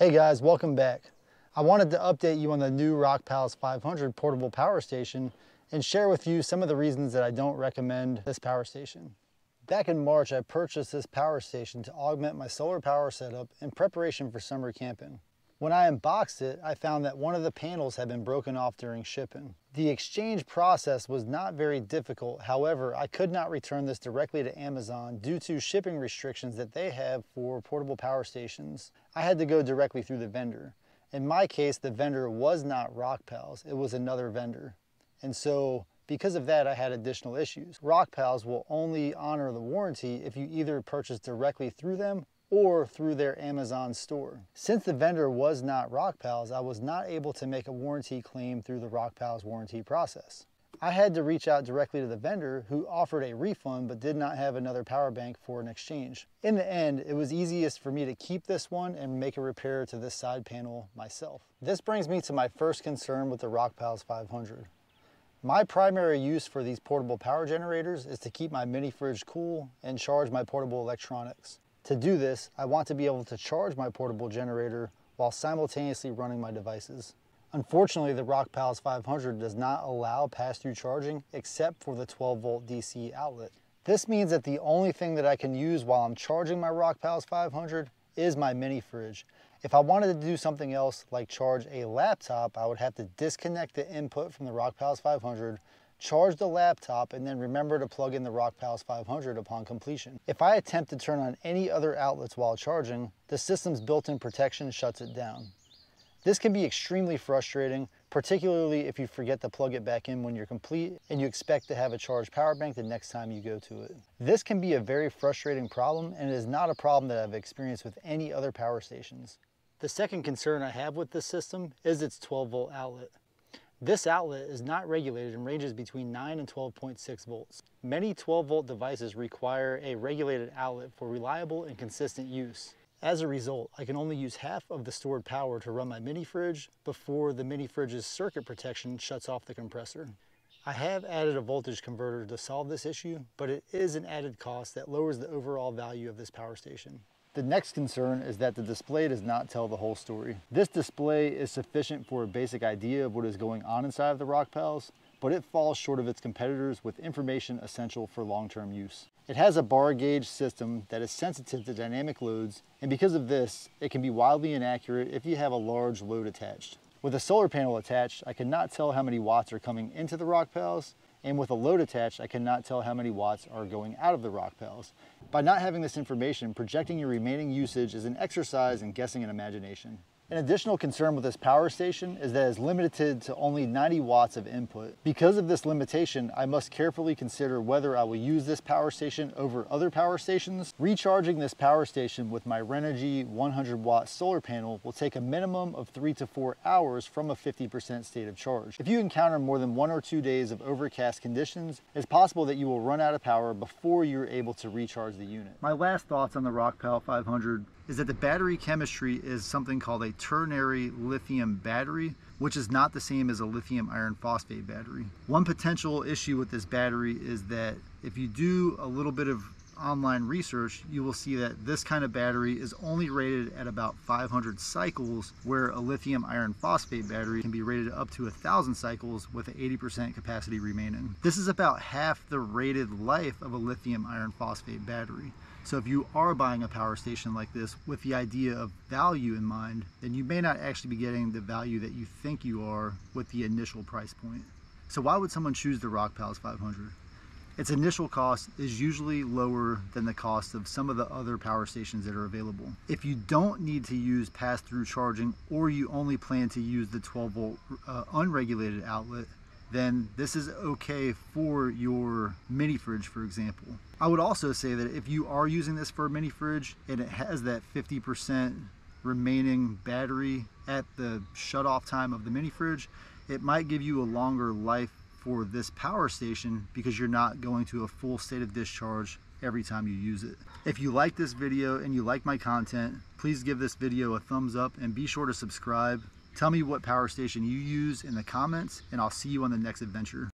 Hey guys, welcome back. I wanted to update you on the new RockPals 500 portable power station and share with you some of the reasons that I don't recommend this power station. Back in March, I purchased this power station to augment my solar power setup in preparation for summer camping. When I unboxed it, I found that one of the panels had been broken off during shipping. The exchange process was not very difficult. However, I could not return this directly to Amazon due to shipping restrictions that they have for portable power stations. I had to go directly through the vendor. In my case, the vendor was not RockPals, it was another vendor. And so, because of that, I had additional issues. RockPals will only honor the warranty if you either purchase directly through them or through their Amazon store. Since the vendor was not RockPals, I was not able to make a warranty claim through the RockPals warranty process. I had to reach out directly to the vendor, who offered a refund but did not have another power bank for an exchange. In the end, it was easiest for me to keep this one and make a repair to this side panel myself. This brings me to my first concern with the RockPals 500. My primary use for these portable power generators is to keep my mini fridge cool and charge my portable electronics. To do this, I want to be able to charge my portable generator while simultaneously running my devices. Unfortunately, the RockPals 500 does not allow pass-through charging except for the 12-volt DC outlet. This means that the only thing that I can use while I'm charging my RockPals 500 is my mini fridge. If I wanted to do something else like charge a laptop, I would have to disconnect the input from the RockPals 500, charge the laptop, and then remember to plug in the RockPals 500 upon completion. If I attempt to turn on any other outlets while charging, the system's built-in protection shuts it down. This can be extremely frustrating, particularly if you forget to plug it back in when you're complete and you expect to have a charged power bank the next time you go to it. This can be a very frustrating problem, and it is not a problem that I've experienced with any other power stations. The second concern I have with this system is its 12-volt outlet. This outlet is not regulated and ranges between 9 and 12.6 volts. Many 12-volt devices require a regulated outlet for reliable and consistent use. As a result, I can only use half of the stored power to run my mini fridge before the mini fridge's circuit protection shuts off the compressor. I have added a voltage converter to solve this issue, but it is an added cost that lowers the overall value of this power station. The next concern is that the display does not tell the whole story. This display is sufficient for a basic idea of what is going on inside of the RockPals, but it falls short of its competitors with information essential for long-term use. It has a bar gauge system that is sensitive to dynamic loads, and because of this, it can be wildly inaccurate if you have a large load attached. With a solar panel attached, I cannot tell how many watts are coming into the RockPals, and with a load attached, I cannot tell how many watts are going out of the RockPals. By not having this information, projecting your remaining usage is an exercise in guessing and imagination. An additional concern with this power station is that it is limited to only 90 watts of input. Because of this limitation, I must carefully consider whether I will use this power station over other power stations. Recharging this power station with my Renogy 100-watt solar panel will take a minimum of 3 to 4 hours from a 50% state of charge. If you encounter more than 1 or 2 days of overcast conditions, it's possible that you will run out of power before you're able to recharge the unit. My last thoughts on the RockPal 500 is that the battery chemistry is something called a ternary lithium battery, which is not the same as a lithium iron phosphate battery. One potential issue with this battery is that if you do a little bit of online research, you will see that this kind of battery is only rated at about 500 cycles, where a lithium iron phosphate battery can be rated up to 1,000 cycles with an 80% capacity remaining. This is about half the rated life of a lithium iron phosphate battery. So if you are buying a power station like this with the idea of value in mind, then you may not actually be getting the value that you think you are with the initial price point. So why would someone choose the RockPals 500? Its initial cost is usually lower than the cost of some of the other power stations that are available. If you don't need to use pass-through charging, or you only plan to use the 12-volt unregulated outlet, then this is okay for your mini fridge, for example. I would also say that if you are using this for a mini fridge and it has that 50% remaining battery at the shut-off time of the mini fridge, it might give you a longer life for this power station because you're not going to a full state of discharge every time you use it. If you like this video and you like my content, please give this video a thumbs up and be sure to subscribe. Tell me what power station you use in the comments, and I'll see you on the next adventure.